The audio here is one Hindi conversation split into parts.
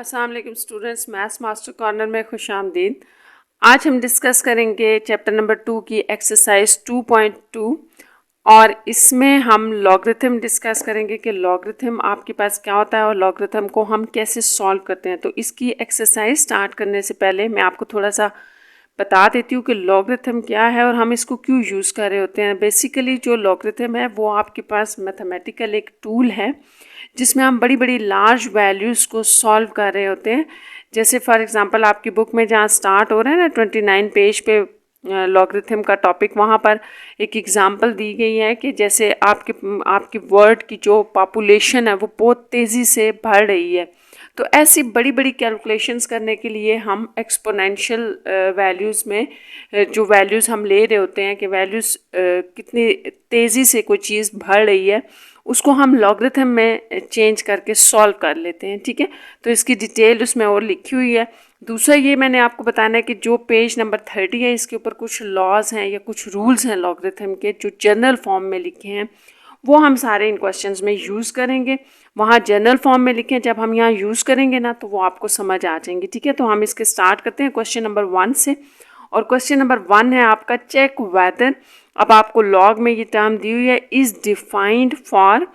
अस्सलाम वालेकुम स्टूडेंट्स, मैथ्स मास्टर कॉर्नर में खुशामदीद। आज हम डिस्कस करेंगे चैप्टर नंबर 2 की एक्सरसाइज 2.2 और इसमें हम लॉगरिथम डिस्कस करेंगे कि लॉगरिथम आपके पास क्या होता है और लॉगरिथम को हम कैसे सॉल्व करते हैं। तो इसकी एक्सरसाइज स्टार्ट करने से पहले मैं आपको थोड़ा सा बता देती हूँ कि लॉगरिथम क्या है और हम इसको क्यों यूज़ कर रहे होते हैं। बेसिकली जो लॉगरिथम है वो आपके पास मैथमेटिकल एक टूल है जिसमें हम बड़ी बड़ी लार्ज वैल्यूज़ को सॉल्व कर रहे होते हैं। जैसे फॉर एग्जांपल आपकी बुक में जहाँ स्टार्ट हो रहा है ना 29 पेज पे लॉगरिथम का टॉपिक, वहाँ पर एक एग्जांपल दी गई है कि जैसे आपके वर्ल्ड की जो पॉपुलेशन है वो बहुत तेज़ी से बढ़ रही है। तो ऐसी बड़ी बड़ी कैलकुलेशंस करने के लिए हम एक्सपोनेंशियल वैल्यूज़ में जो वैल्यूज़ हम ले रहे होते हैं कि वैल्यूज़ कितनी तेज़ी से कोई चीज़ बढ़ रही है उसको हम लॉगरिथम में चेंज करके सॉल्व कर लेते हैं। ठीक है, तो इसकी डिटेल उसमें और लिखी हुई है। दूसरा ये मैंने आपको बताना है कि जो पेज नंबर 30 है इसके ऊपर कुछ लॉज हैं या कुछ रूल्स हैं लॉगरिथम के जो जनरल फॉर्म में लिखे हैं, वो हम सारे इन क्वेश्चंस में यूज़ करेंगे। वहाँ जनरल फॉर्म में लिखे हैं, जब हम यहाँ यूज़ करेंगे ना तो वो आपको समझ आ जाएंगे। ठीक है, तो हम इसके स्टार्ट करते हैं क्वेश्चन नंबर 1 से। और क्वेश्चन नंबर 1 है आपका चेक वेदर। अब आपको लॉग में ये टर्म दी हुई है इज़ डिफाइंड फॉर,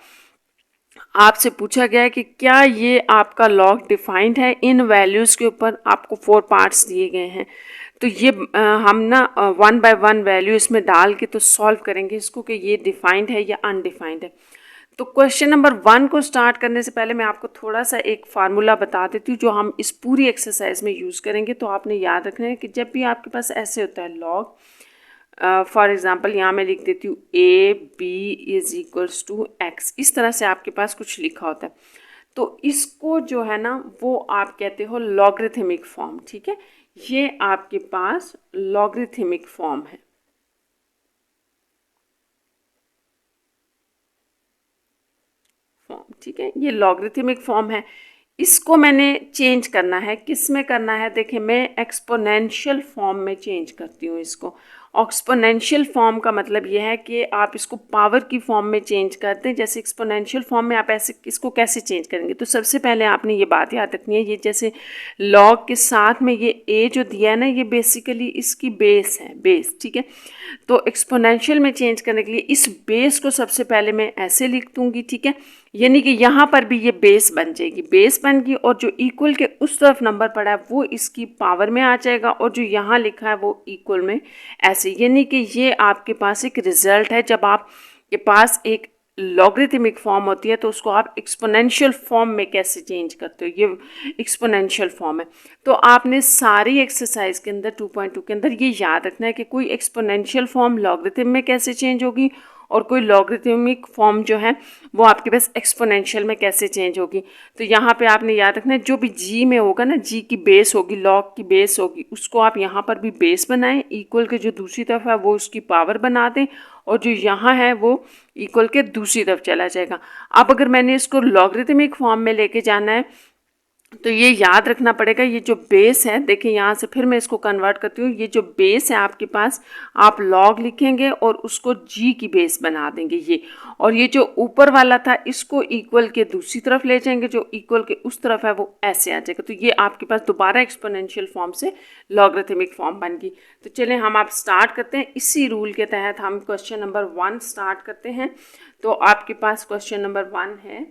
आपसे पूछा गया है कि क्या ये आपका लॉग डिफाइंड है। इन वैल्यूज़ के ऊपर आपको 4 पार्ट्स दिए गए हैं। तो ये हम ना 1 बाय 1 वैल्यू इसमें डाल के तो सॉल्व करेंगे इसको कि ये डिफाइंड है या अनडिफाइंड है। तो क्वेश्चन नंबर 1 को स्टार्ट करने से पहले मैं आपको थोड़ा सा एक फार्मूला बता देती हूँ जो हम इस पूरी एक्सरसाइज में यूज़ करेंगे। तो आपने याद रखना है कि जब भी आपके पास ऐसे होता है लॉग, फॉर एग्ज़ाम्पल यहाँ मैं लिख देती हूँ A B is equals to X, इस तरह से आपके पास कुछ लिखा होता है। तो इसको जो है ना वो आप कहते हो लॉगरिथमिक फॉर्म। ठीक है, ये आपके पास लॉगरिथमिक फॉर्म है। ठीक है, ये लॉगरिथमिक फॉर्म है। इसको मैंने चेंज करना है, किस में करना है, देखिए मैं एक्सपोनेंशियल फॉर्म में चेंज करती हूँ इसको। एक्सपोनेंशियल फॉर्म का मतलब ये है कि आप इसको पावर की फॉर्म में चेंज करते हैं। जैसे एक्सपोनेंशियल फॉर्म में आप ऐसे इसको कैसे चेंज करेंगे, तो सबसे पहले आपने ये बात याद रखनी है, ये जैसे लॉग के साथ में ये ए जो दिया है ना ये बेसिकली इसकी बेस है, बेस। ठीक है, तो एक्सपोनेंशियल में चेंज करने के लिए इस बेस को सबसे पहले मैं ऐसे लिख दूंगी। ठीक है, यानी कि यहाँ पर भी ये बेस बन जाएगी, बेस बन गई और जो इक्वल के उस तरफ नंबर पड़ा है वो इसकी पावर में आ जाएगा और जो यहाँ लिखा है वो इक्वल में ऐसे। यानी कि ये आपके पास एक रिजल्ट है। जब आपके पास एक लॉगरिथमिक फॉर्म होती है तो उसको आप एक्सपोनेंशियल फॉर्म में कैसे चेंज करते हो, ये एक्सपोनेंशियल फॉर्म है। तो आपने सारी एक्सरसाइज के अंदर 2.2 के अंदर ये याद रखना है कि कोई एक्सपोनेंशियल फॉर्म लॉगरिथम में कैसे चेंज होगी और कोई लॉगरिथमिक फॉर्म जो है वो आपके पास एक्सपोनेंशियल में कैसे चेंज होगी। तो यहाँ पे आपने याद रखना है जो भी जी में होगा ना, जी की बेस होगी, लॉग की बेस होगी, उसको आप यहाँ पर भी बेस बनाएं, इक्वल के जो दूसरी तरफ है वो उसकी पावर बना दें और जो यहाँ है वो इक्वल के दूसरी तरफ चला जाएगा। अब अगर मैंने इसको लॉगरिथमिक फॉर्म में लेके जाना है तो ये याद रखना पड़ेगा, ये जो बेस है, देखिए यहाँ से फिर मैं इसको कन्वर्ट करती हूँ, ये जो बेस है आपके पास आप लॉग लिखेंगे और उसको जी की बेस बना देंगे ये, और ये जो ऊपर वाला था इसको इक्वल के दूसरी तरफ ले जाएंगे, जो इक्वल के उस तरफ है वो ऐसे आ जाएगा। तो ये आपके पास दोबारा एक्सपोनेंशियल फॉर्म से लॉगरिथमिक फॉर्म बन गई। तो चलिए हम आप स्टार्ट करते हैं, इसी रूल के तहत हम क्वेश्चन नंबर 1 स्टार्ट करते हैं। तो आपके पास क्वेश्चन नंबर 1 है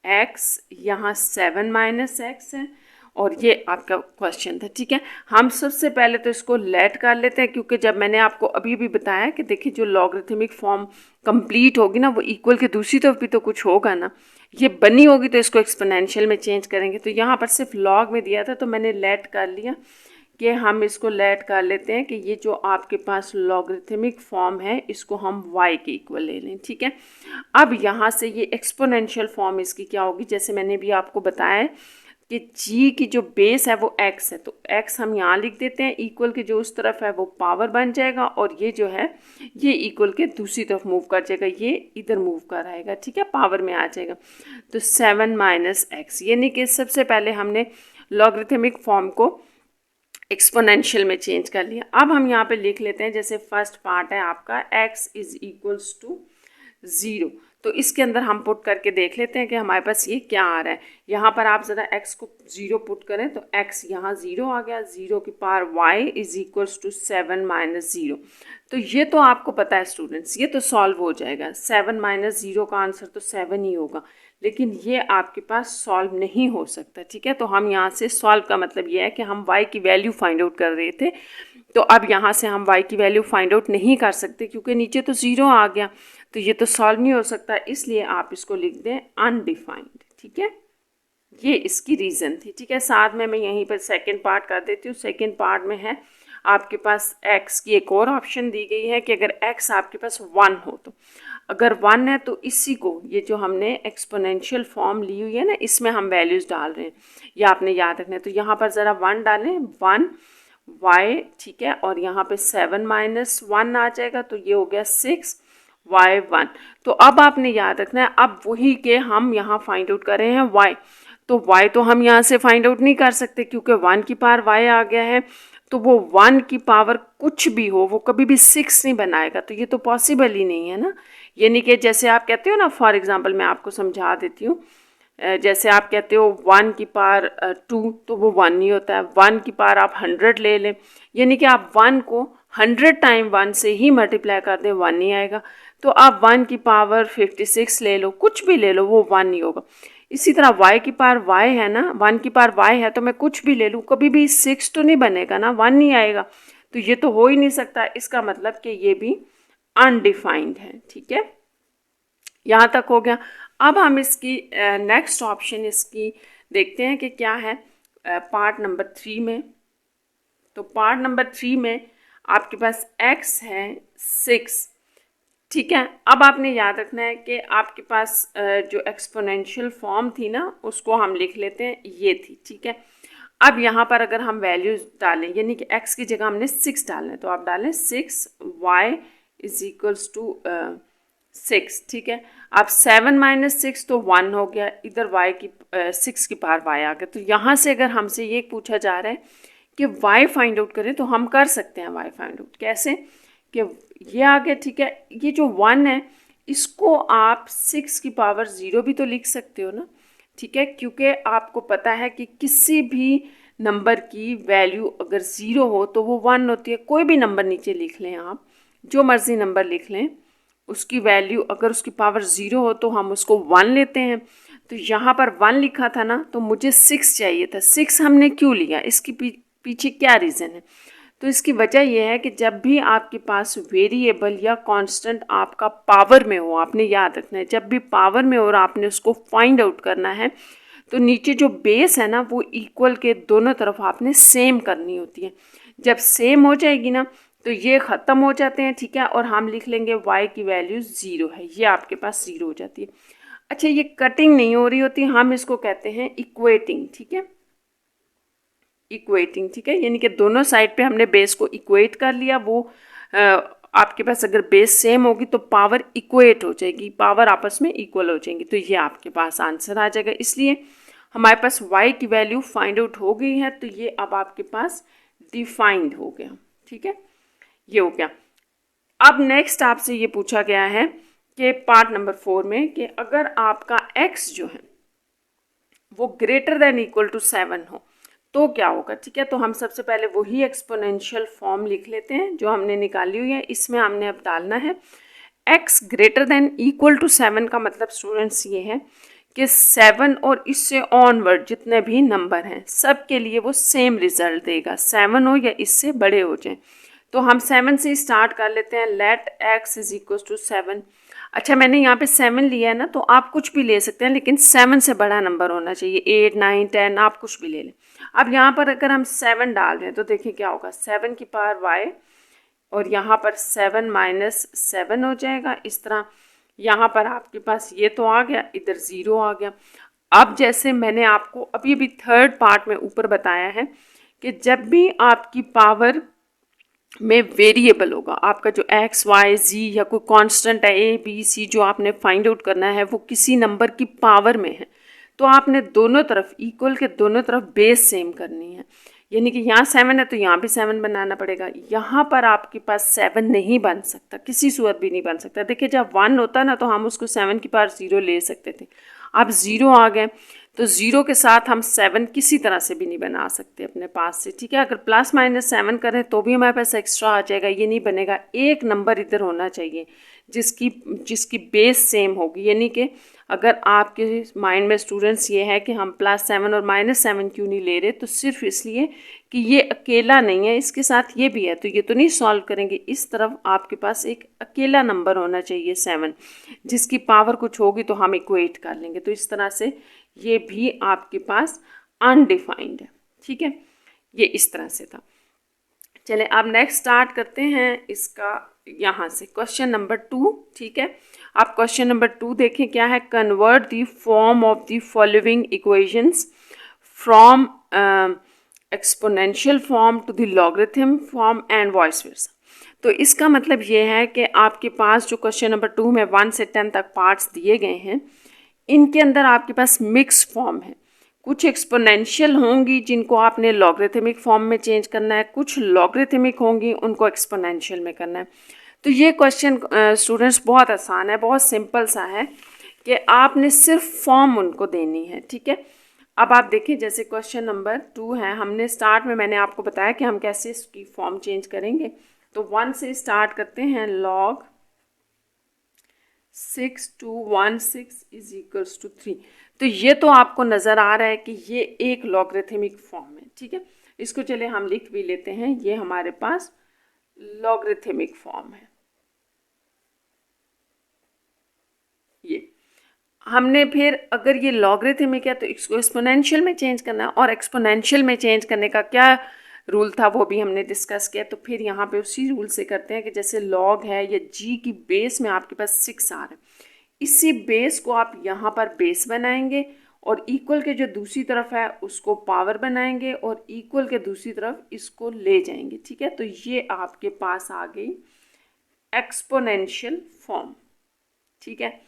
x, यहाँ 7 माइनस एक्स है और ये आपका क्वेश्चन था। ठीक है, हम सबसे पहले तो इसको लेट कर लेते हैं क्योंकि जब मैंने आपको अभी भी बताया कि देखिए जो लॉगरिथमिक फॉर्म कंप्लीट होगी ना वो इक्वल के दूसरी तरफ भी तो कुछ होगा ना, ये बनी होगी तो इसको एक्सपोनेंशियल में चेंज करेंगे। तो यहाँ पर सिर्फ लॉग में दिया था तो मैंने लेट कर लिया कि हम इसको लेट कर लेते हैं कि ये जो आपके पास लॉगरिथमिक फॉर्म है इसको हम y के इक्वल ले लें। ठीक है, अब यहाँ से ये एक्सपोनेंशियल फॉर्म इसकी क्या होगी, जैसे मैंने भी आपको बताया है कि g की जो बेस है वो x है, तो x हम यहाँ लिख देते हैं, इक्वल के जो उस तरफ है वो पावर बन जाएगा और ये जो है ये इक्वल के दूसरी तरफ मूव कर जाएगा, ये इधर मूव कर आएगा। ठीक है, पावर में आ जाएगा। तो 7 माइनस एक्स, यानी कि सबसे पहले हमने लॉगरिथमिक फॉर्म को एक्सपोनेंशियल में चेंज कर लिया। अब हम यहाँ पे लिख लेते हैं, जैसे फर्स्ट पार्ट है आपका x इज इक्वल्स टू 0, तो इसके अंदर हम पुट करके देख लेते हैं कि हमारे पास ये क्या आ रहा है। यहाँ पर आप ज़रा x को 0 पुट करें तो x यहाँ 0 आ गया, 0 की power y is equals to 7 minus 0। तो ये तो आपको पता है स्टूडेंट्स, ये तो सॉल्व हो जाएगा। 7 माइनस 0 का आंसर तो 7 ही होगा, लेकिन ये आपके पास सॉल्व नहीं हो सकता, ठीक है। तो हम यहाँ से सॉल्व का मतलब ये है कि हम y की वैल्यू फाइंड आउट कर रहे थे, तो अब यहाँ से हम y की वैल्यू फाइंड आउट नहीं कर सकते क्योंकि नीचे तो 0 आ गया, तो ये तो सॉल्व नहीं हो सकता, इसलिए आप इसको लिख दें अनडिफाइंड, ठीक है। ये इसकी रीज़न थी, ठीक है। साथ में मैं यहीं पर सेकेंड पार्ट कर देती हूँ। सेकेंड पार्ट में है आपके पास x की एक और ऑप्शन दी गई है कि अगर x आपके पास 1 हो, तो अगर 1 है तो इसी को, ये जो हमने एक्सपोनेंशियल फॉर्म ली हुई है ना, इसमें हम वैल्यूज़ डाल रहे हैं, ये आपने याद रखना है। तो यहाँ पर ज़रा 1 डालें, 1 y, ठीक है, और यहाँ पे 7 माइनस 1 आ जाएगा, तो ये हो गया 6 y 1। तो अब आपने याद रखना है, अब वही के हम यहाँ फाइंड आउट कर रहे हैं y, तो y तो हम यहाँ से फाइंड आउट नहीं कर सकते क्योंकि 1 की पावर y आ गया है, तो वो 1 की पावर कुछ भी हो वो कभी भी 6 नहीं बनाएगा, तो ये तो पॉसिबल ही नहीं है ना। यानी कि जैसे आप कहते हो ना, फॉर एग्जांपल मैं आपको समझा देती हूँ, जैसे आप कहते हो 1 की पावर 2, तो वो 1 नहीं होता है। 1 की पावर आप 100 ले लें, यानी कि आप 1 को 100 टाइम 1 से ही मल्टीप्लाई कर दें, 1 नहीं आएगा। तो आप 1 की पावर 56 ले लो, कुछ भी ले लो, वो 1 नहीं होगा। इसी तरह y की पावर y है ना, 1 की पावर y है, तो मैं कुछ भी ले लूँ, कभी भी 6 तो नहीं बनेगा ना, 1 नहीं आएगा, तो ये तो हो ही नहीं सकता। इसका मतलब कि ये भी अनडिफाइंड है, ठीक है। यहाँ तक हो गया। अब हम इसकी नेक्स्ट ऑप्शन इसकी देखते हैं कि क्या है पार्ट नंबर 3 में। तो पार्ट नंबर 3 में आपके पास x है 6, ठीक है। अब आपने याद रखना है कि आपके पास जो एक्सपोनेंशियल फॉर्म थी ना, उसको हम लिख लेते हैं, ये थी, ठीक है। अब यहाँ पर अगर हम वैल्यूज डालें, यानी कि x की जगह हमने 6 डालना है, तो आप डालें 6 y इज इक्वल्स टू 6, ठीक है। अब 7 माइनस 6 तो 1 हो गया, इधर y की 6 की पावर y आ गया। तो यहाँ से अगर हमसे ये पूछा जा रहा है कि y फाइंड आउट करें, तो हम कर सकते हैं y फाइंड आउट। कैसे कि ये आ गया, ठीक है। ये जो 1 है इसको आप 6 की पावर 0 भी तो लिख सकते हो ना, ठीक है, क्योंकि आपको पता है कि किसी भी नंबर की वैल्यू अगर 0 हो तो वो 1 होती है। कोई भी नंबर नीचे लिख लें आप, जो मर्ज़ी नंबर लिख लें, उसकी वैल्यू अगर उसकी पावर 0 हो तो हम उसको 1 लेते हैं। तो यहाँ पर 1 लिखा था ना, तो मुझे 6 चाहिए था। 6 हमने क्यों लिया, इसकी पीछे क्या रीज़न है? तो इसकी वजह यह है कि जब भी आपके पास वेरिएबल या कांस्टेंट आपका पावर में हो, आपने याद रखना है, जब भी पावर में हो और आपने उसको फाइंड आउट करना है, तो नीचे जो बेस है ना, वो इक्वल के दोनों तरफ आपने सेम करनी होती है। जब सेम हो जाएगी ना, तो ये ख़त्म हो जाते हैं, ठीक है, और हम लिख लेंगे y की वैल्यू 0 है, ये आपके पास 0 हो जाती है। अच्छा, ये कटिंग नहीं हो रही होती, हम इसको कहते हैं इक्वेटिंग, ठीक है, इक्वेटिंग, ठीक है, यानी कि दोनों साइड पे हमने बेस को इक्वेट कर लिया। वो आपके पास अगर बेस सेम होगी तो पावर इक्वेट हो जाएगी, पावर आपस में इक्वल हो जाएंगी, तो ये आपके पास आंसर आ जाएगा। इसलिए हमारे पास y की वैल्यू फाइंड आउट हो गई है, तो ये अब आपके पास डिफाइंड हो गया, ठीक है, ये हो गया। अब नेक्स्ट आपसे ये पूछा गया है कि पार्ट नंबर 4 में कि अगर आपका x जो है वो ग्रेटर देन इक्वल टू 7 हो तो क्या होगा, ठीक है। तो हम सबसे पहले वही एक्सपोनेंशियल फॉर्म लिख लेते हैं जो हमने निकाली हुई है। इसमें हमने अब डालना है x greater than equal to 7 का मतलब स्टूडेंट्स ये है कि 7 और इससे ऑनवर्ड जितने भी नंबर हैं सब के लिए वो सेम रिजल्ट देगा, 7 हो या इससे बड़े हो जाएं। तो हम 7 से स्टार्ट कर लेते हैं। Let x is equal to 7। अच्छा, मैंने यहाँ पे 7 लिया है ना, तो आप कुछ भी ले सकते हैं, लेकिन 7 से बड़ा नंबर होना चाहिए, 8 9 10 आप कुछ भी ले लें। अब यहाँ पर अगर हम 7 डाल रहे हैं तो देखिए क्या होगा, 7 की पावर y और यहाँ पर 7 माइनस 7 हो जाएगा। इस तरह यहाँ पर आपके पास ये तो आ गया, इधर 0 आ गया। अब जैसे मैंने आपको अभी भी थर्ड पार्ट में ऊपर बताया है कि जब भी आपकी पावर में वेरिएबल होगा, आपका जो x y z या कोई कांस्टेंट है a b c जो आपने फाइंड आउट करना है, वो किसी नंबर की पावर में है, तो आपने दोनों तरफ इक्वल के दोनों तरफ बेस सेम करनी है। यानी कि यहाँ 7 है तो यहाँ भी 7 बनाना पड़ेगा। यहाँ पर आपके पास 7 नहीं बन सकता, किसी सूरत भी नहीं बन सकता। देखिए जब 1 होता ना तो हम उसको 7 की पावर 0 ले सकते थे, अब 0 आ गए तो 0 के साथ हम 7 किसी तरह से भी नहीं बना सकते अपने पास से, ठीक है। अगर प्लस माइनस 7 करें तो भी हमारे पास एक्स्ट्रा आ जाएगा, ये नहीं बनेगा। एक नंबर इधर होना चाहिए जिसकी जिसकी बेस सेम होगी, यानी कि अगर आपके माइंड में स्टूडेंट्स ये है कि हम +7 और -7 क्यों नहीं ले रहे, तो सिर्फ इसलिए कि ये अकेला नहीं है, इसके साथ ये भी है, तो ये तो नहीं सॉल्व करेंगे। इस तरफ आपके पास एक अकेला नंबर होना चाहिए 7, जिसकी पावर कुछ होगी तो हम इक्वेट कर लेंगे। तो इस तरह से ये भी आपके पास अनडिफाइंड है, ठीक है। ये इस तरह से था। चलें अब नेक्स्ट स्टार्ट करते हैं इसका यहाँ से क्वेश्चन नंबर 2, ठीक है। आप क्वेश्चन नंबर 2 देखें क्या है। Convert the form of the following equations from exponential form to the logarithm form and vice versa. तो इसका मतलब ये है कि आपके पास जो क्वेश्चन नंबर 2 में 1 से 10 तक पार्ट्स दिए गए हैं, इनके अंदर आपके पास मिक्स फॉर्म है। कुछ एक्सपोनेंशियल होंगी जिनको आपने लॉगरिथमिक फॉर्म में चेंज करना है, कुछ लॉगरिथमिक होंगी उनको एक्सपोनेंशियल में करना है। तो ये क्वेश्चन स्टूडेंट्स बहुत आसान है, बहुत सिंपल सा है कि आपने सिर्फ फॉर्म उनको देनी है, ठीक है। अब आप देखिए जैसे क्वेश्चन नंबर 2 है, हमने स्टार्ट में मैंने आपको बताया कि हम कैसे इसकी फॉर्म चेंज करेंगे। तो 1 से स्टार्ट करते हैं। log 6 to 16 is equals to 3। तो ये तो आपको नज़र आ रहा है कि ये एक लॉगरिथमिक फॉर्म है, ठीक है। इसको चले हम लिख भी लेते हैं, ये हमारे पास लॉगरिथमिक फॉर्म है। ये हमने फिर अगर ये लॉगरिथमिक है तो इसको एक्सपोनेंशियल में चेंज करना है, और एक्सपोनेंशियल में चेंज करने का क्या रूल था वो भी हमने डिस्कस किया। तो फिर यहाँ पे उसी रूल से करते हैं कि जैसे लॉग है या जी की बेस में आपके पास 6 आ रहा है, इसी बेस को आप यहाँ पर बेस बनाएंगे और इक्वल के जो दूसरी तरफ है उसको पावर बनाएंगे और इक्वल के दूसरी तरफ इसको ले जाएंगे, ठीक है। तो ये आपके पास आ गई एक्सपोनेंशियल फॉर्म, ठीक है।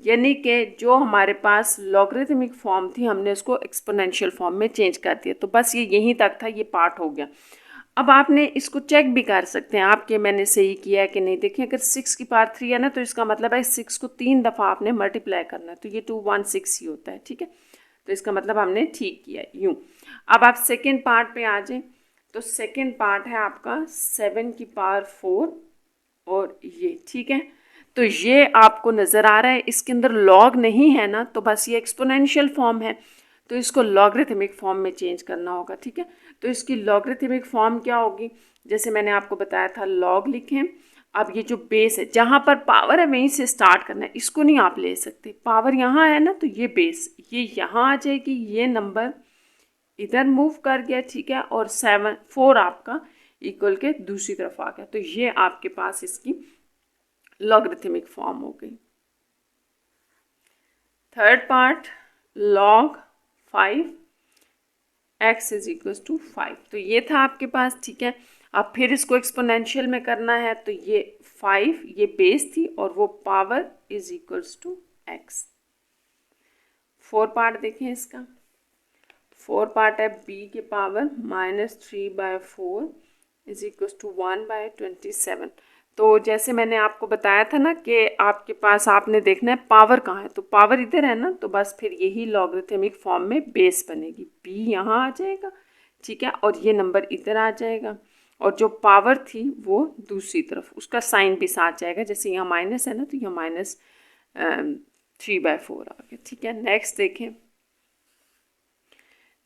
यानी कि जो हमारे पास लॉगरिथमिक फॉर्म थी हमने उसको एक्सपोनेंशियल फॉर्म में चेंज कर दिया। तो बस ये यहीं तक था, ये पार्ट हो गया। अब आपने इसको चेक भी कर सकते हैं आपके मैंने सही किया है कि नहीं। देखिए अगर 6 की पावर 3 है ना तो इसका मतलब है 6 को 3 दफ़ा आपने मल्टीप्लाई करना है, तो ये 216 ही होता है, ठीक है। तो इसका मतलब हमने ठीक किया यूँ। अब आप सेकेंड पार्ट पे आ जाएं। तो सेकेंड पार्ट है आपका 7 की पावर 4 और ये, ठीक है। तो ये आपको नज़र आ रहा है इसके अंदर लॉग नहीं है ना, तो बस ये एक्सपोनेंशियल फॉर्म है, तो इसको लॉगरिथमिक फॉर्म में चेंज करना होगा, ठीक है। तो इसकी लॉगरिथमिक फॉर्म क्या होगी, जैसे मैंने आपको बताया था लॉग लिखें। अब ये जो बेस है जहाँ पर पावर है वहीं से स्टार्ट करना है, इसको नहीं आप ले सकते। पावर यहाँ है ना तो ये बेस ये यहाँ आ जाएगी, ये नंबर इधर मूव कर गया, ठीक है। और 4 आपका इक्वल के दूसरी तरफ आ गया, तो ये आपके पास इसकी लॉगरिथमिक फॉर्म हो गई। Third part log 5 x is equal to 5। तो ये था आपके पास, ठीक है। अब फिर इसको एक्सपोनेंशियल में करना है, तो ये 5 ये बेस थी और वो power is equals to x। 4 part देखें इसका। 4 पार्ट है b के पावर -3/4 इज इक्वल्स टू 1/27। तो जैसे मैंने आपको बताया था ना कि आपके पास आपने देखना है पावर कहाँ है, तो पावर इधर है ना, तो बस फिर यही लॉगरिथमिक फॉर्म में बेस बनेगी, b यहाँ आ जाएगा, ठीक है। और ये नंबर इधर आ जाएगा और जो पावर थी वो दूसरी तरफ, उसका साइन भी साथ जाएगा। जैसे यहाँ माइनस है ना तो यहाँ -3/4 आ गया, ठीक है। नेक्स्ट देखें।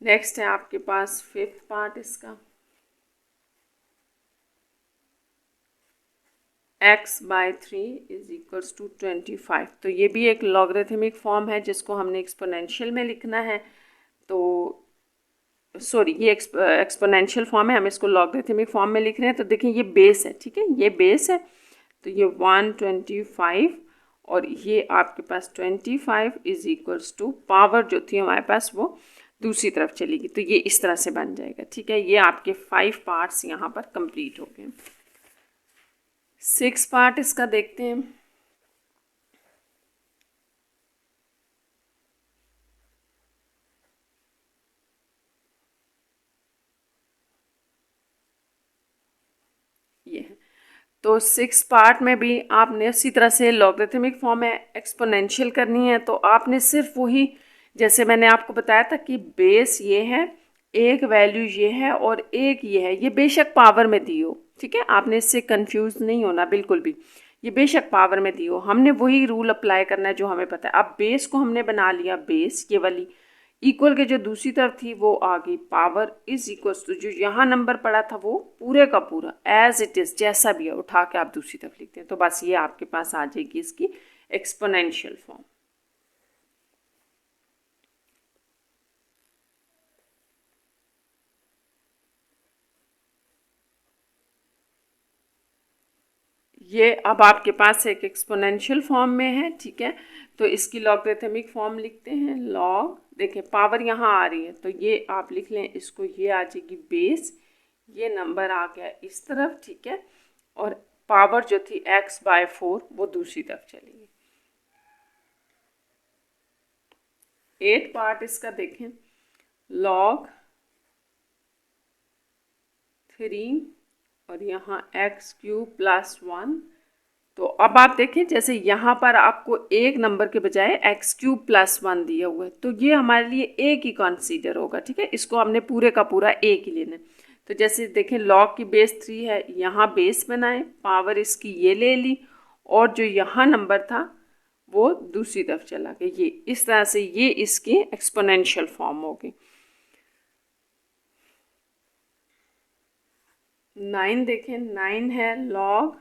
नेक्स्ट है आपके पास 5th पार्ट इसका x/3 इज इक्वल्स टू 25। तो ये भी एक लॉगरिथमिक फॉर्म है जिसको हमने एक्सपोनेंशियल में लिखना है। तो सॉरी ये एक्सपोनेंशियल फॉर्म है, हम इसको लॉगरिथमिक फॉर्म में लिख रहे हैं। तो देखिए ये बेस है, ठीक है, ये बेस है। तो ये 125 और ये आपके पास 25 इज इक्वल्स टू पावर जो थी हमारे पास वो दूसरी तरफ चलेगी, तो ये इस तरह से बन जाएगा, ठीक है। ये आपके 5 पार्ट्स यहाँ पर कंप्लीट हो गए। 6 पार्ट इसका देखते हैं। ये है। तो 6 पार्ट में भी आपने उसी तरह से लॉगरिथमिक फॉर्म है एक्सपोनेंशियल करनी है, तो आपने सिर्फ वही, जैसे मैंने आपको बताया था कि बेस ये है, एक वैल्यू ये है और एक ये है, ये बेशक पावर में दी हो, ठीक है, आपने इससे कंफ्यूज नहीं होना बिल्कुल भी, ये बेशक पावर में दी हो, हमने वही रूल अप्लाई करना है जो हमें पता है। अब बेस को हमने बना लिया, बेस ये वाली इक्वल के जो दूसरी तरफ थी वो आ गई पावर इज इक्वल्स टू जो यहाँ नंबर पड़ा था वो पूरे का पूरा एज इट इज़ जैसा भी है उठा के आप दूसरी तरफ लिखते हैं, तो बस ये आपके पास आ जाएगी इसकी एक्सपोनेंशियल फॉर्म। ये अब आपके पास एक एक्सपोनेंशियल फॉर्म में है, ठीक है, तो इसकी लॉगरिथमिक फॉर्म लिखते हैं। लॉग, देखें पावर यहाँ आ रही है तो ये आप लिख लें इसको, ये आ जाएगी बेस, ये नंबर आ गया इस तरफ, ठीक है, और पावर जो थी x/4 वो दूसरी तरफ चली गई। 8 पार्ट इसका देखें, लॉग 3 और यहाँ x³ + 1, तो अब आप देखें जैसे यहाँ पर आपको एक नंबर के बजाय x³ + 1 दिया हुआ है, तो ये हमारे लिए एक ही कंसीडर होगा, ठीक है, इसको हमने पूरे का पूरा एक ही लेना है। तो जैसे देखें लॉग की बेस 3 है, यहाँ बेस बनाए, पावर इसकी ये ले ली और जो यहाँ नंबर था वो दूसरी तरफ चला गया, ये इस तरह से ये इसकी एक्सपोनेंशियल फॉर्म होगी। 9 देखें, 9 है लॉग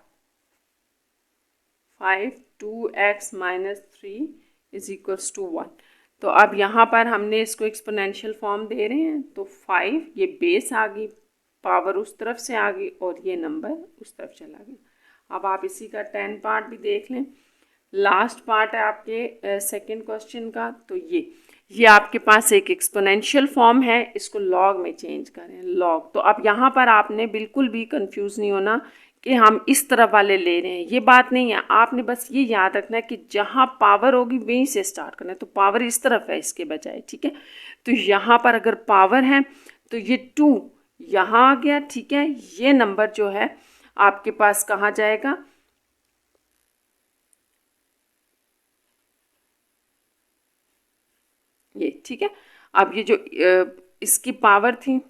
5 2x - 3 = 1, तो अब यहाँ पर हमने इसको एक्सपोनेंशियल फॉर्म दे रहे हैं, तो 5 ये बेस आ गई, पावर उस तरफ से आ गई और ये नंबर उस तरफ चला गया। अब आप इसी का 10 पार्ट भी देख लें, लास्ट पार्ट है आपके सेकंड क्वेश्चन का, तो ये आपके पास एक एक्सपोनेंशियल फॉर्म है, इसको लॉग में चेंज करें, लॉग। तो अब यहाँ पर आपने बिल्कुल भी कंफ्यूज नहीं होना कि हम इस तरफ वाले ले रहे हैं, ये बात नहीं है, आपने बस ये याद रखना है कि जहाँ पावर होगी वहीं से स्टार्ट करना है, तो पावर इस तरफ है इसके बजाय, ठीक है, तो यहाँ पर अगर पावर है तो ये 2 यहाँ आ गया, ठीक है, ये नंबर जो है आपके पास कहाँ जाएगा, ये, ठीक है। अब ये जो इसकी पावर थी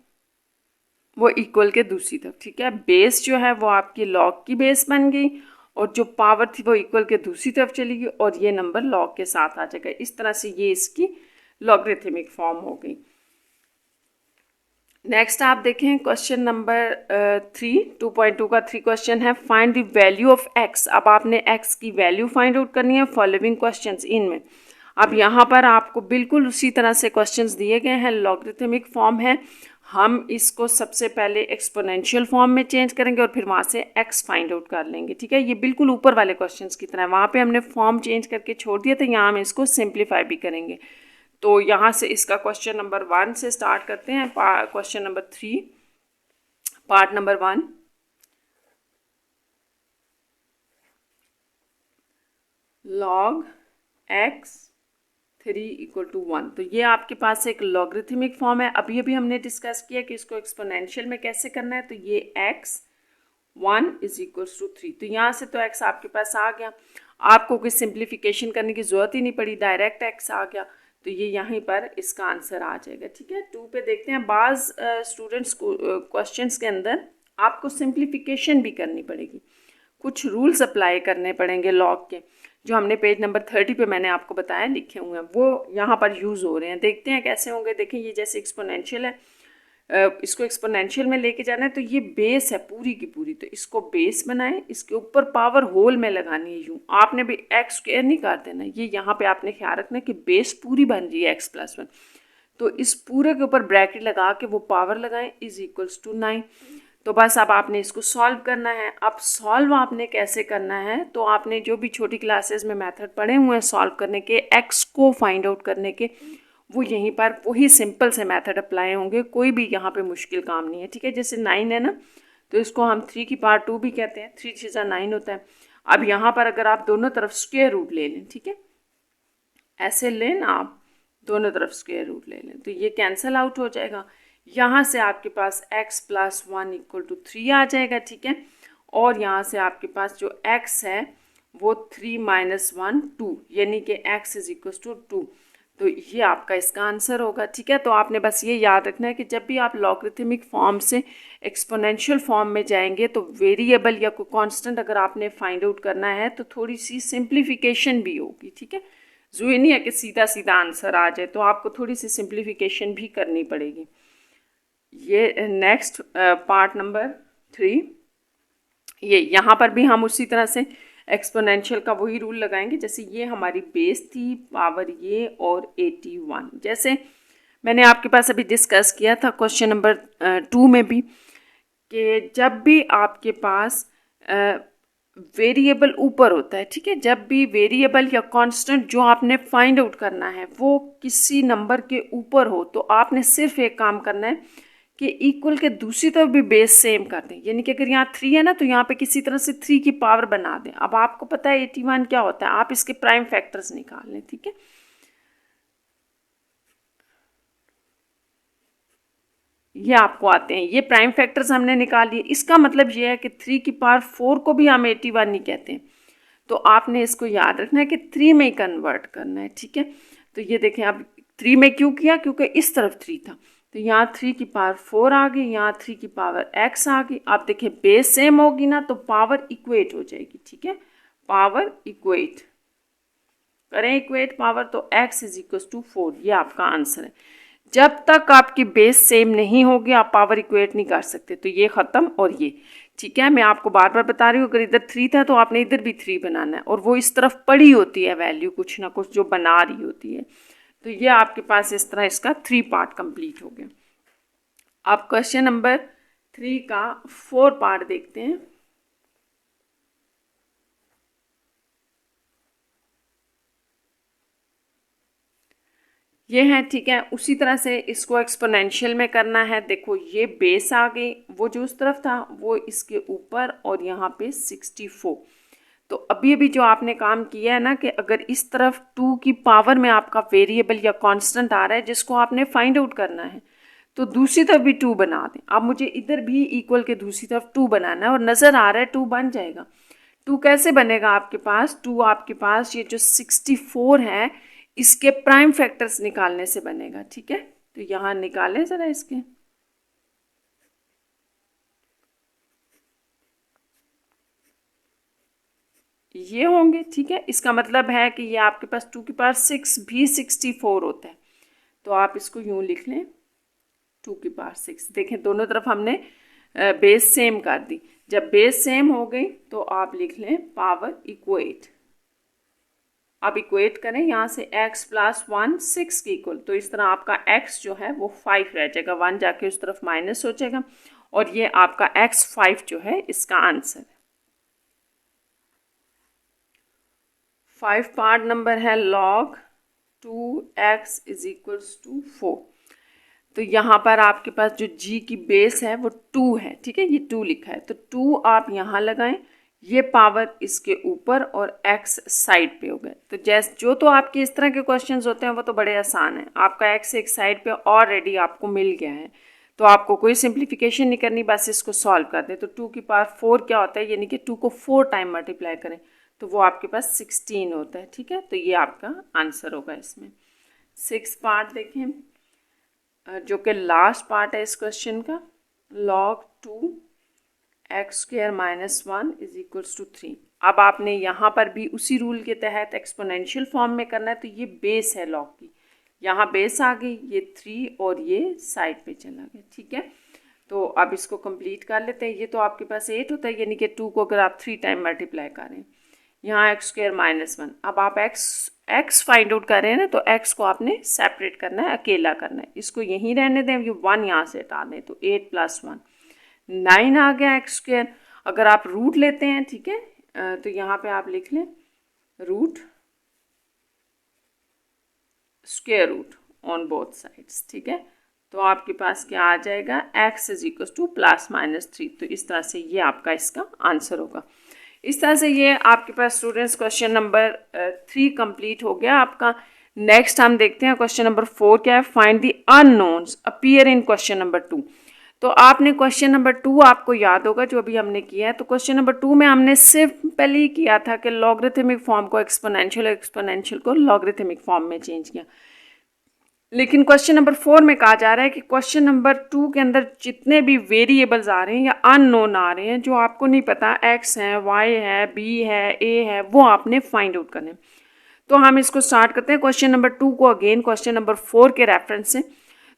वो इक्वल के दूसरी तरफ, ठीक है, बेस जो है वो आपकी लॉग की बेस बन गई और जो पावर थी वो इक्वल के दूसरी तरफ चली गई और ये नंबर लॉग के साथ आ जाएगा, इस तरह से ये इसकी लॉगरिथमिक फॉर्म हो गई। नेक्स्ट आप देखें क्वेश्चन नंबर 3, 2.2 का 3 क्वेश्चन है, find the value of x। अब आपने x की वैल्यू फाइंड आउट करनी है फॉलोइंग क्वेश्चंस इनमें। अब यहाँ पर आपको बिल्कुल उसी तरह से क्वेश्चंस दिए गए हैं, लॉगरिथमिक फॉर्म है, हम इसको सबसे पहले एक्सपोनेंशियल फॉर्म में चेंज करेंगे और फिर वहाँ से x फाइंड आउट कर लेंगे, ठीक है, ये बिल्कुल ऊपर वाले क्वेश्चंस की तरह है, वहाँ पे हमने फॉर्म चेंज करके छोड़ दिया था, यहाँ हम इसको सिंप्लीफाई भी करेंगे। तो यहाँ से इसका क्वेश्चन नंबर 1 से स्टार्ट करते हैं, question number 3 part number 1, log x3 = 1, तो ये आपके पास एक लॉगरिथमिक फॉर्म है। अभी अभी हमने डिस्कस किया कि इसको एक्सपोनेंशियल में कैसे करना है, तो ये x1 = 3, तो यहाँ से तो x आपके पास आ गया, आपको कोई सिंप्लीफिकेशन करने की ज़रूरत ही नहीं पड़ी, डायरेक्ट x आ गया, तो ये यहीं पर इसका आंसर आ जाएगा, ठीक है। 2 पे देखते हैं, बाज़ स्टूडेंट्स को क्वेश्चंस के अंदर आपको सिंप्लीफिकेशन भी करनी पड़ेगी, कुछ रूल्स अप्लाई करने पड़ेंगे लॉग के, जो हमने पेज नंबर 30 पे मैंने आपको बताया लिखे हुए हैं, वो यहाँ पर यूज़ हो रहे हैं, देखते हैं कैसे होंगे। देखें ये जैसे एक्सपोनेंशियल है, इसको एक्सपोनेंशियल में लेके जाना है, तो ये बेस है पूरी की पूरी, तो इसको बेस बनाएं, इसके ऊपर पावर होल में लगानी है, यूँ आपने भी x² नहीं कर देना, ये यहाँ पे आपने ख्याल रखना है कि बेस पूरी बन रही है x+1, तो इस पूरे के ऊपर ब्रैकेट लगा के वो पावर लगाएं = 9। तो बस अब आपने इसको सॉल्व करना है। अब सॉल्व आपने कैसे करना है, तो आपने जो भी छोटी क्लासेस में मेथड पढ़े हुए हैं सॉल्व करने के, x को फाइंड आउट करने के, वो यहीं पर वही सिंपल से मेथड अप्लाई होंगे, कोई भी यहाँ पे मुश्किल काम नहीं है, ठीक है। जैसे 9 है ना, तो इसको हम 3 की पावर 2 भी कहते हैं, 3 × 9 होता है। अब यहाँ पर अगर आप दोनों तरफ स्क्वायर रूट ले लें, ठीक है, ऐसे लें ना, आप दोनों तरफ स्क्वायर रूट ले लें, तो ये कैंसिल आउट हो जाएगा, यहाँ से आपके पास x + 1 = 3 आ जाएगा, ठीक है, और यहाँ से आपके पास जो x है वो 3 माइनस 1 2, यानी कि x इज इक्वल टू 2। तो ये आपका इसका आंसर होगा। ठीक है, तो आपने बस ये याद रखना है कि जब भी आप लॉगरिथमिक फॉर्म से एक्सपोनेंशियल फॉर्म में जाएंगे तो वेरिएबल या कोई कांस्टेंट अगर आपने फाइंड आउट करना है तो थोड़ी सी सिंप्लीफिकेशन भी होगी। ठीक है, ज़रूरी नहीं है कि सीधा सीधा आंसर आ जाए, तो आपको थोड़ी सी सिंप्लीफिकेशन भी करनी पड़ेगी। ये नेक्स्ट पार्ट नंबर 3, ये यहाँ पर भी हम उसी तरह से एक्सपोनेंशियल का वही रूल लगाएंगे। जैसे ये हमारी बेस थी पावर ये और 81, जैसे मैंने आपके पास अभी डिस्कस किया था क्वेश्चन नंबर 2 में भी, कि जब भी आपके पास वेरिएबल ऊपर होता है, ठीक है, जब भी वेरिएबल या कांस्टेंट जो आपने फाइंड आउट करना है वो किसी नंबर के ऊपर हो, तो आपने सिर्फ एक काम करना है कि इक्वल के दूसरी तरफ भी बेस सेम कर दें। यानी कि अगर यहाँ 3 है ना, तो यहाँ पे किसी तरह से 3 की पावर बना दें। अब आपको पता है 81 क्या होता है, आप इसके प्राइम फैक्टर्स निकाल लें। ठीक है, ये आपको आते हैं, ये प्राइम फैक्टर्स हमने निकाल लिए। इसका मतलब ये है कि 3 की पावर 4 को भी हम 81 नहीं कहते हैं, तो आपने इसको याद रखना है कि 3 में ही कन्वर्ट करना है। ठीक है, तो ये देखें, अब 3 में क्यों किया, क्योंकि इस तरफ 3 था, तो यहाँ 3 की पावर 4 आ गई, यहाँ 3 की पावर x आ गई। आप देखें बेस सेम होगी ना, तो पावर इक्वेट हो जाएगी। ठीक है, पावर इक्वेट करें, इक्वेट पावर, तो x इज इक्वल टू 4, ये आपका आंसर है। जब तक आपकी बेस सेम नहीं होगी आप पावर इक्वेट नहीं कर सकते। तो ये ख़त्म और ये। ठीक है, मैं आपको बार बार बता रही हूँ, अगर इधर 3 था तो आपने इधर भी 3 बनाना है, और वो इस तरफ पड़ी होती है वैल्यू कुछ ना कुछ जो बना रही होती है। तो ये आपके पास इस तरह इसका 3 पार्ट कंप्लीट हो गया। आप क्वेश्चन नंबर 3 का 4 पार्ट देखते हैं। ये है, ठीक है, उसी तरह से इसको एक्सपोनेंशियल में करना है। देखो ये बेस आ गई, वो जो उस तरफ था वो इसके ऊपर, और यहाँ पे 64। तो अभी अभी जो आपने काम किया है ना, कि अगर इस तरफ 2 की पावर में आपका वेरिएबल या कांस्टेंट आ रहा है जिसको आपने फाइंड आउट करना है, तो दूसरी तरफ भी 2 बना दें। अब मुझे इधर भी इक्वल के दूसरी तरफ 2 बनाना है, और नज़र आ रहा है 2 बन जाएगा। 2 कैसे बनेगा आपके पास, 2 आपके पास ये जो 64 है इसके प्राइम फैक्टर्स निकालने से बनेगा। ठीक है, तो यहाँ निकालें ज़रा इसके, ये होंगे। ठीक है, इसका मतलब है कि ये आपके पास 2 की पावर 6 भी 64 होता है, तो आप इसको यूँ लिख लें 2 की पावर 6। देखें दोनों तरफ हमने बेस सेम कर दी। जब बेस सेम हो गई तो आप लिख लें पावर इक्वेट। अब इक्वेट करें, यहाँ से x प्लस 1 6 के इक्वल, तो इस तरह आपका x जो है वो 5 रह जाएगा, 1 जाके उस तरफ माइनस हो जाएगा, और ये आपका x 5 जो है इसका आंसर है। 5 पार्ट नंबर है log 2x is equals to 4। तो यहाँ पर आपके पास जो g की बेस है वो 2 है। ठीक है, ये 2 लिखा है, तो 2 आप यहाँ लगाएं, ये पावर इसके ऊपर और x साइड पे हो गए। तो जो तो आपके इस तरह के क्वेश्चंस होते हैं वो तो बड़े आसान हैं। आपका x एक साइड पे ऑलरेडी आपको मिल गया है, तो आपको कोई सिंप्लीफिकेशन नहीं करनी, बस इसको सॉल्व कर दें। तो 2 की पावर 4 क्या होता है, यानी कि 2 को 4 टाइम मल्टीप्लाई करें तो वो आपके पास 16 होता है। ठीक है, तो ये आपका आंसर होगा इसमें। 6 पार्ट देखें, जो कि लास्ट पार्ट है इस क्वेश्चन का, log 2 X square minus 1 is equals to 3। अब आपने यहाँ पर भी उसी रूल के तहत एक्सपोनेंशियल फॉर्म में करना है, तो ये बेस है लॉग की, यहाँ बेस आ गई, ये 3 और ये साइड पे चला गया। ठीक है, तो अब इसको कंप्लीट कर लेते हैं। ये तो आपके पास 8 होता है, यानी कि 2 को अगर आप 3 टाइम मल्टीप्लाई करें, यहाँ एक्स स्क्वायर माइनस 1। अब आप एक्स फाइंड आउट कर रहे हैं ना, तो एक्स को आपने सेपरेट करना है, अकेला करना है। इसको यहीं रहने दें, ये 1 यहाँ से हटा दें, तो 8 प्लस 1 9 आ गया एक्स स्क्वायर। अगर आप रूट लेते हैं, ठीक है, तो यहाँ पे आप लिख लें root square root on both sides. ठीक है, तो आपके पास क्या आ जाएगा, x is equal to plus minus 3। तो इस तरह से ये आपका इसका आंसर होगा। इस तरह से ये आपके पास स्टूडेंट्स क्वेश्चन नंबर 3 कंप्लीट हो गया आपका। नेक्स्ट हम देखते हैं क्वेश्चन नंबर 4 क्या है, find the unknowns appear in question number 2। तो आपने क्वेश्चन नंबर 2 आपको याद होगा जो अभी हमने किया है, तो क्वेश्चन नंबर 2 में हमने सिंपली ही किया था कि लॉगरिथमिक फॉर्म को एक्सपोनेंशियल को लॉगरिथमिक फॉर्म में चेंज किया। लेकिन क्वेश्चन नंबर 4 में कहा जा रहा है कि क्वेश्चन नंबर 2 के अंदर जितने भी वेरिएबल्स आ रहे हैं या अननोन आ रहे हैं जो आपको नहीं पता, x है, y है, b है, a है, वो आपने फाइंड आउट करने। तो हम इसको स्टार्ट करते हैं क्वेश्चन नंबर 2 को अगेन क्वेश्चन नंबर 4 के रेफरेंस से।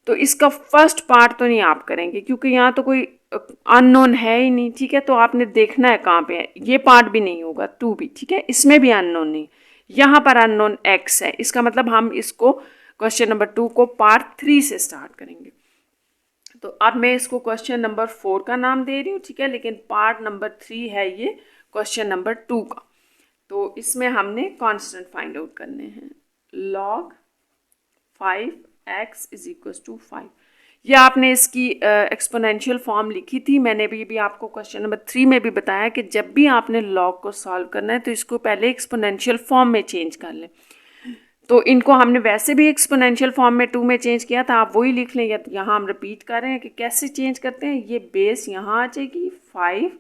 तो इसका फर्स्ट पार्ट तो नहीं आप करेंगे क्योंकि यहाँ तो कोई अननोन है ही नहीं, ठीक है। तो आपने देखना है कहाँ पे है, ये पार्ट भी नहीं होगा, 2 भी, ठीक है, इसमें भी अननोन नहीं, यहाँ पर अननोन x है, इसका मतलब हम इसको क्वेश्चन नंबर 2 को पार्ट 3 से स्टार्ट करेंगे। तो अब मैं इसको क्वेश्चन नंबर 4 का नाम दे रही हूँ, ठीक है, लेकिन पार्ट नंबर 3 है ये क्वेश्चन नंबर 2 का। तो इसमें हमने कांस्टेंट फाइंड आउट करने हैं। log 5x is equal to 5, ये आपने इसकी एक्सपोनेंशियल फॉर्म लिखी थी। मैंने भी आपको क्वेश्चन नंबर 3 में भी बताया कि जब भी आपने लॉग को सॉल्व करना है तो इसको पहले एक्सपोनेंशियल फॉर्म में चेंज कर लें। तो इनको हमने वैसे भी एक्सपोनेंशियल फॉर्म में 2 में चेंज किया था, आप वही लिख लें। या यहाँ हम रिपीट कर रहे हैं कि कैसे चेंज करते हैं। ये बेस यहाँ आ जाएगी 5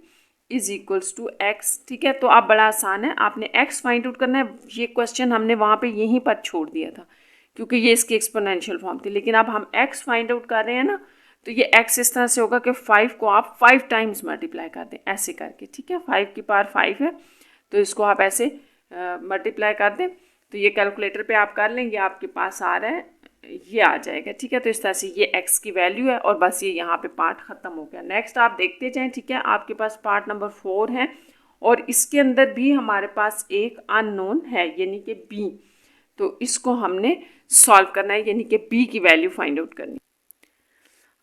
इज इक्वल्स टू एक्स, ठीक है। तो आप बड़ा आसान है, आपने एक्स फाइंड आउट करना है। ये क्वेश्चन हमने वहाँ पे यहीं पर छोड़ दिया था क्योंकि ये इसकी एक्सपोनेंशियल फॉर्म थी, लेकिन अब हम एक्स फाइंड आउट कर रहे हैं ना, तो ये एक्स इस तरह से होगा कि 5 को आप 5 टाइम्स मल्टीप्लाई कर दें ऐसे करके, ठीक है। 5 की पावर 5 है तो इसको आप ऐसे मल्टीप्लाई कर दें। तो ये कैलकुलेटर पे आप कर लें, ये आपके पास आ रहा है, ये आ जाएगा, ठीक है। तो इस तरह से ये x की वैल्यू है और बस ये यहाँ पे पार्ट ख़त्म हो गया। नेक्स्ट आप देखते जाएं, ठीक है। आपके पास पार्ट नंबर 4 है और इसके अंदर भी हमारे पास एक अननोन है यानी कि b। तो इसको हमने सॉल्व करना है यानी कि b की वैल्यू फाइंड आउट करनी।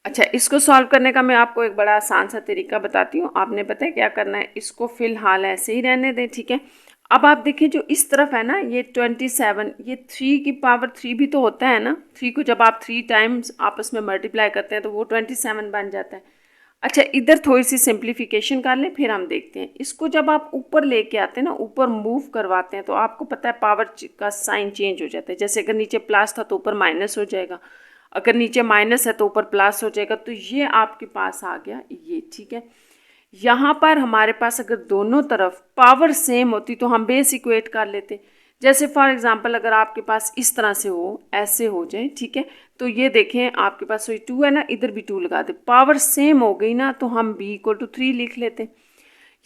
अच्छा, इसको सॉल्व करने का मैं आपको एक बड़ा आसान सा तरीका बताती हूँ। आपने पता है क्या करना है, इसको फ़िलहाल ऐसे ही रहने दें, ठीक है। अब आप देखिए जो इस तरफ है ना, ये 27, ये 3 की पावर 3 भी तो होता है ना। 3 को जब आप 3 टाइम्स आपस में मल्टीप्लाई करते हैं तो वो 27 बन जाता है। अच्छा, इधर थोड़ी सी सिंप्लीफिकेशन कर लें, फिर हम देखते हैं। इसको जब आप ऊपर लेके आते हैं ना, ऊपर मूव करवाते हैं, तो आपको पता है पावर का साइन चेंज हो जाता है। जैसे अगर नीचे प्लस था तो ऊपर माइनस हो जाएगा, अगर नीचे माइनस है तो ऊपर प्लस हो जाएगा। तो ये आपके पास आ गया ये, ठीक है। यहाँ पर हमारे पास अगर दोनों तरफ पावर सेम होती तो हम बेस इक्वेट कर लेते। जैसे फॉर एग्जांपल अगर आपके पास इस तरह से हो, ऐसे हो जाए, ठीक है। तो ये देखें आपके पास वही 2 है ना, इधर भी 2 लगा दे, पावर सेम हो गई ना, तो हम b इक्वल टू 3 लिख लेते।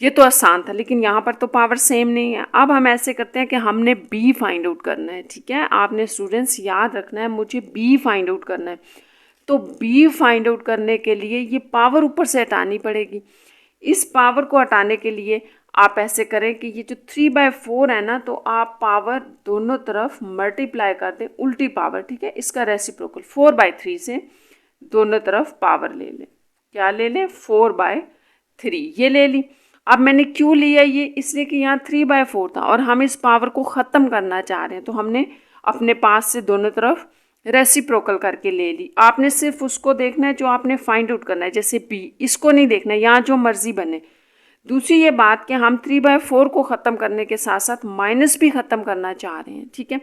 ये तो आसान था, लेकिन यहाँ पर तो पावर सेम नहीं है। अब हम ऐसे करते हैं कि हमने b फाइंड आउट करना है, ठीक है। आपने स्टूडेंट्स याद रखना है, मुझे b फाइंड आउट करना है। तो b फाइंड आउट करने के लिए ये पावर ऊपर से हटानी पड़ेगी। इस पावर को हटाने के लिए आप ऐसे करें कि ये जो 3/4 है ना, तो आप पावर दोनों तरफ मल्टीप्लाई कर दें, उल्टी पावर, ठीक है। इसका रेसिप्रोकल 4/3 से दोनों तरफ पावर ले लें। क्या ले लें? 4/3 ये ले ली। अब मैंने क्यों लिया ये, इसलिए कि यहाँ 3/4 था और हम इस पावर को ख़त्म करना चाह रहे हैं, तो हमने अपने पास से दोनों तरफ रेसिप्रोकल करके ले ली। आपने सिर्फ उसको देखना है जो आपने फाइंड आउट करना है, जैसे b, इसको नहीं देखना है, यहाँ जो मर्जी बने। दूसरी ये बात कि हम 3/4 को ख़त्म करने के साथ साथ माइनस भी ख़त्म करना चाह रहे हैं, ठीक है।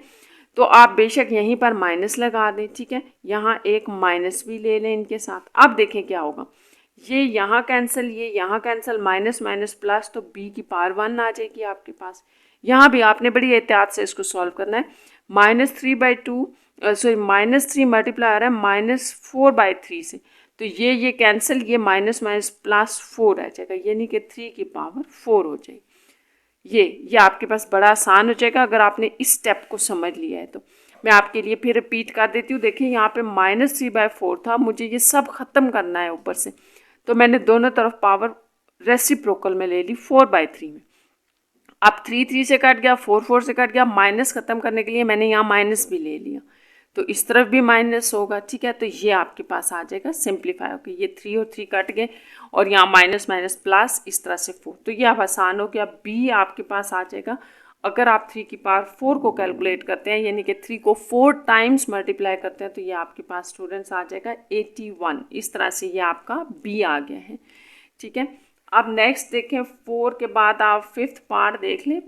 तो आप बेशक यहीं पर माइनस लगा दें, ठीक है। यहाँ एक माइनस भी ले लें इनके साथ। अब देखें क्या होगा, ये यहाँ कैंसिल, ये यहाँ कैंसिल, माइनस माइनस प्लस, तो b की पावर 1 आ जाएगी आपके पास। यहाँ भी आपने बड़ी एहतियात से इसको सॉल्व करना है। -3 मल्टीप्लाई आ रहा है -4/3 से, तो ये कैंसिल, ये माइनस माइनस प्लस 4 आ जाएगा, यानी कि 3 की पावर 4 हो जाएगी। ये आपके पास बड़ा आसान हो जाएगा अगर आपने इस स्टेप को समझ लिया है। तो मैं आपके लिए फिर रिपीट कर देती हूँ। देखिए यहाँ पे -3/4 था, मुझे ये सब ख़त्म करना है ऊपर से, तो मैंने दोनों तरफ पावर रेसिप्रोकल में ले ली 4/3 में। अब 3 से कट गया, 4 से कट गया, माइनस ख़त्म करने के लिए मैंने यहाँ माइनस भी ले लिया, तो इस तरफ भी माइनस होगा, ठीक है। तो ये आपके पास आ जाएगा सिंप्लीफाई होकर, ये 3 और 3 कट गए और यहाँ माइनस माइनस प्लस, इस तरह से 4। तो ये अब आसान हो गया, b आपके पास आ जाएगा। अगर आप 3 की पावर 4 को कैलकुलेट करते हैं, यानी कि 3 को 4 टाइम्स मल्टीप्लाई करते हैं, तो ये आपके पास स्टूडेंट्स आ जाएगा 81। इस तरह से ये आपका b आ गया है, ठीक है। अब नेक्स्ट देखें, 4 के बाद आप 5th पार्ट देख लें।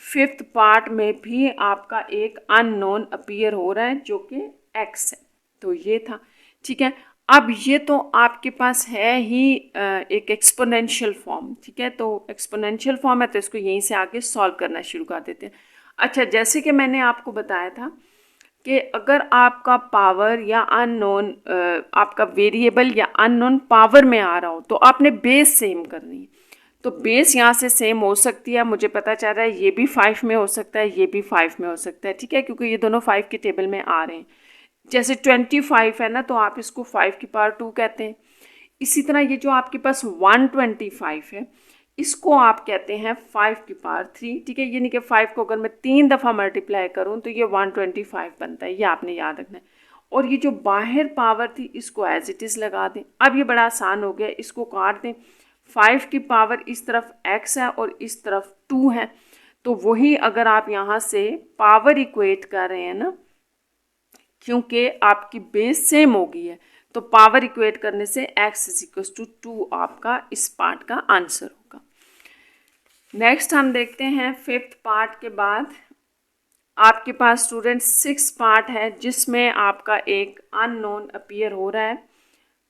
5th पार्ट में भी आपका एक अननोन अपीयर हो रहा है जो कि x है, तो ये था, ठीक है। अब ये तो आपके पास है ही एक एक्सपोनेंशियल फॉर्म, ठीक है। तो एक्सपोनेंशियल फॉर्म है तो इसको यहीं से आगे सॉल्व करना शुरू कर देते हैं। अच्छा, जैसे कि मैंने आपको बताया था कि अगर आपका पावर या अननोन, आपका वेरिएबल या अननोन पावर में आ रहा हो तो आपने बेस सेम करनी है। तो बेस यहाँ से सेम हो सकती है, मुझे पता चल रहा है ये भी 5 में हो सकता है, ये भी 5 में हो सकता है, ठीक है, क्योंकि ये दोनों 5 के टेबल में आ रहे हैं। जैसे 25 है ना, तो आप इसको 5 की पावर 2 कहते हैं। इसी तरह ये जो आपके पास 125 है, इसको आप कहते हैं 5 की पावर 3, ठीक है। यानी कि 5 को अगर मैं 3 दफ़ा मल्टीप्लाई करूँ तो ये 125 बनता है, ये आपने याद रखना है। और ये जो बाहर पावर थी इसको एज इट इज़ लगा दें। अब ये बड़ा आसान हो गया, इसको काट दें। 5 की पावर इस तरफ x है और इस तरफ 2 है, तो वही अगर आप यहाँ से पावर इक्वेट कर रहे हैं ना, क्योंकि आपकी बेस सेम हो गई है, तो पावर इक्वेट करने से x इज इक्वल टू 2 आपका इस पार्ट का आंसर होगा। नेक्स्ट हम देखते हैं 5th पार्ट के बाद आपके पास स्टूडेंट 6 पार्ट है, जिसमें आपका एक अननोन अपीयर हो रहा है,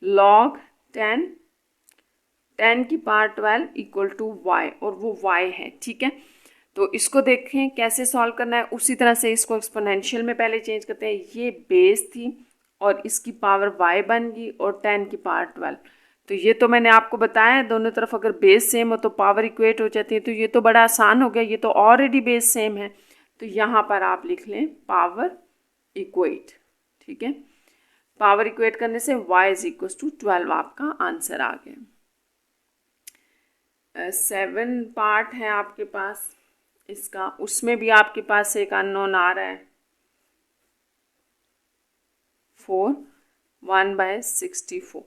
log 10 की पावर 12 इक्वल टू y, और वो y है, ठीक है। तो इसको देखें कैसे सॉल्व करना है। उसी तरह से इसको एक्सपोनेंशियल में पहले चेंज करते हैं। ये बेस थी और इसकी पावर y बन गई और 10 की पावर 12। तो ये तो मैंने आपको बताया है, दोनों तरफ अगर बेस सेम हो तो पावर इक्वेट हो जाती है। तो ये तो बड़ा आसान हो गया, ये तो ऑलरेडी बेस सेम है, तो यहाँ पर आप लिख लें पावर इक्वेट, ठीक है। पावर इक्वेट करने से y इज इक्वल टू 12 आपका आंसर आ गया। 7 पार्ट है आपके पास इसका, उसमें भी आपके पास एक अननोन आ रहा है 4 1/64।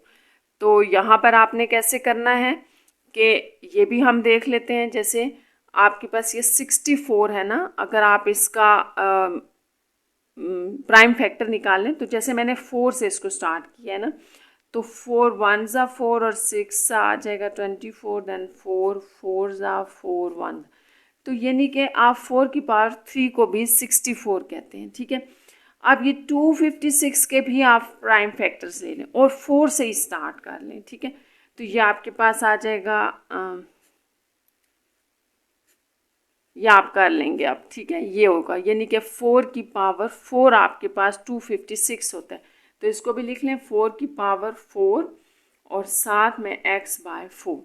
तो यहाँ पर आपने कैसे करना है कि ये भी हम देख लेते हैं। जैसे आपके पास ये 64 है ना, अगर आप इसका प्राइम फैक्टर निकालें, तो जैसे मैंने 4 से इसको स्टार्ट किया है ना, तो 4 1 ज़ा 4 और 6 सा आ जाएगा 24, देन 4 4 ज़ा 4 1। तो यानी कि आप 4 की पावर 3 को भी 64 कहते हैं, ठीक है। अब ये 256 के भी आप प्राइम फैक्टर्स ले लें और 4 से ही स्टार्ट कर लें, ठीक है। तो ये आपके पास आ जाएगा, ये आप कर लेंगे अब, ठीक है। ये होगा यानी कि 4 की पावर 4 आपके पास 256 होता है। तो इसको भी लिख लें 4 की पावर 4 और साथ में x/4।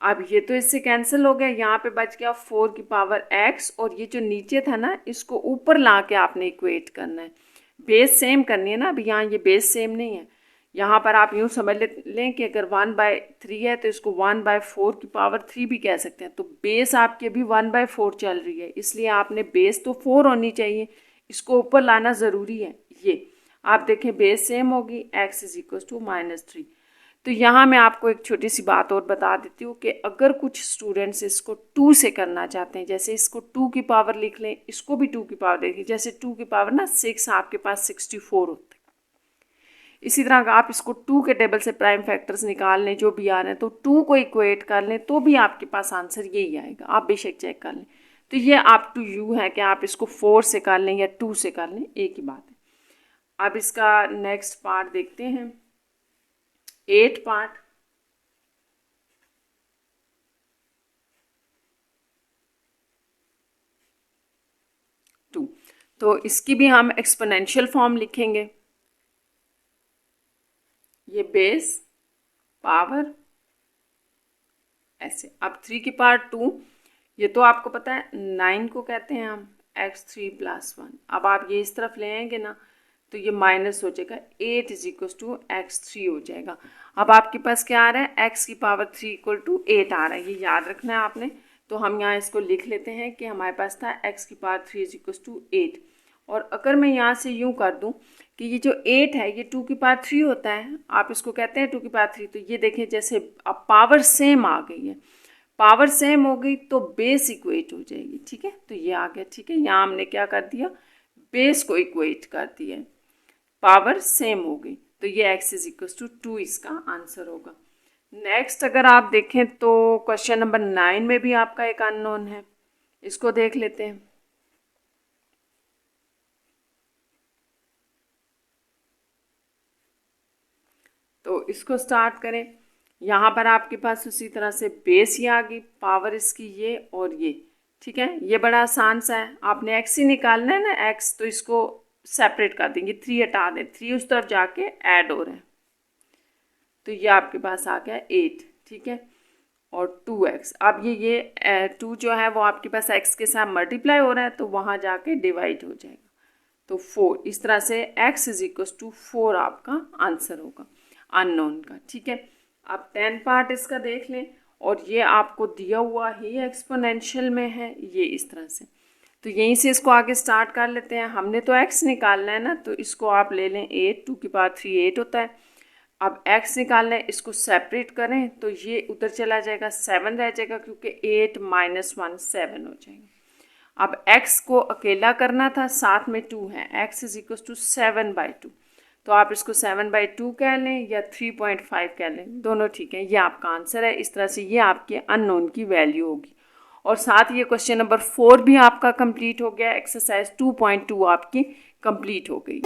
अब ये तो इससे कैंसिल हो गया, यहाँ पे बच गया 4 की पावर x, और ये जो नीचे था ना इसको ऊपर ला के आपने इक्वेट करना है, बेस सेम करनी है ना। अब यहाँ ये बेस सेम नहीं है, यहाँ पर आप यूँ समझ लें कि अगर 1/3 है तो इसको 1/4 की पावर 3 भी कह सकते हैं। तो बेस आपकी अभी 1/4 चल रही है, इसलिए आपने बेस तो 4 होनी चाहिए, इसको ऊपर लाना ज़रूरी है। ये आप देखें बेस सेम होगी, x इज इक्वल टू -3। तो यहाँ मैं आपको एक छोटी सी बात और बता देती हूँ कि अगर कुछ स्टूडेंट्स इसको 2 से करना चाहते हैं, जैसे इसको 2 की पावर लिख लें, इसको भी 2 की पावर देखिए, जैसे 2 की पावर ना 6 आपके पास 64 होता है। इसी तरह अगर आप इसको 2 के टेबल से प्राइम फैक्टर्स निकाल लें जो भी आ रहे हैं, तो 2 को इक्वेट कर लें तो भी आपके पास आंसर यही आएगा, आप बेशक चेक कर लें। तो ये आप टू यू है कि आप इसको 4 से कर लें या 2 से कर लें, एक ही बात है। अब इसका नेक्स्ट पार्ट देखते हैं, 8 पार्ट। तो इसकी भी हम एक्सपोनेंशियल फॉर्म लिखेंगे। ये बेस पावर ऐसे। अब 3 की पावर 2, ये तो आपको पता है 9 को कहते हैं हम x3 + 1। अब आप ये इस तरफ ले आएंगे ना तो ये माइनस हो जाएगा, 8 इज इक्वल टू x3 हो जाएगा। अब आपके पास क्या आ रहा है, x की पावर 3 इक्वल टू 8 आ रहा है, ये याद रखना है आपने। तो हम यहाँ इसको लिख लेते हैं कि हमारे पास था x की पावर 3 इज इक्वल टू 8। और अगर मैं यहाँ से यूँ कर दूँ कि ये जो 8 है ये 2 की पावर 3 होता है, आप इसको कहते हैं 2 की पावर 3। तो ये देखें जैसे अब पावर सेम आ गई है, पावर सेम हो गई तो बेस इक्वेट हो जाएगी, ठीक है। तो ये आ गया, ठीक है। यहाँ हमने क्या कर दिया, बेस को इक्वेट कर दिया, पावर सेम हो गई, तो ये x इज इक्वल टू 2 इसका आंसर होगा। नेक्स्ट अगर आप देखें तो क्वेश्चन नंबर 9 में भी आपका एक अननोन है, इसको देख लेते हैं। तो इसको स्टार्ट करें। यहाँ पर आपके पास उसी तरह से बेस ये आ गई, पावर इसकी ये और ये, ठीक है। ये बड़ा आसान सा है, आपने एक्स ही निकालना है ना, एक्स, तो इसको सेपरेट कर देंगे, 3 हटा दें, 3 उस तरफ जाके ऐड हो रहे हैं, तो ये आपके पास आ गया 8, ठीक है। और 2x, अब ये 2 जो है वो आपके पास x के साथ मल्टीप्लाई हो रहा है, तो वहाँ जाके डिवाइड हो जाएगा, तो 4। इस तरह से x = 4 आपका आंसर होगा अननोन का, ठीक है। अब 10 पार्ट इसका देख लें, और ये आपको दिया हुआ ही एक्सपोनेंशियल में है, ये इस तरह से, तो यहीं से इसको आगे स्टार्ट कर लेते हैं। हमने तो x निकालना है ना, तो इसको आप ले लें 8, 2 की पावर 3 8 होता है। अब x निकालना है, इसको सेपरेट करें तो ये उधर चला जाएगा, 7 रह जाएगा, क्योंकि 8 - 1 7 हो जाएगा। अब x को अकेला करना था, साथ में 2 है, x = 7/2, तो आप इसको 7/2 कह लें या 3.5 कह लें, दोनों ठीक है। ये आपका आंसर है। इस तरह से ये आपके अननोन की वैल्यू होगी। और साथ ये क्वेश्चन नंबर 4 भी आपका कंप्लीट हो गया, एक्सरसाइज 2.2 आपकी कंप्लीट हो गई।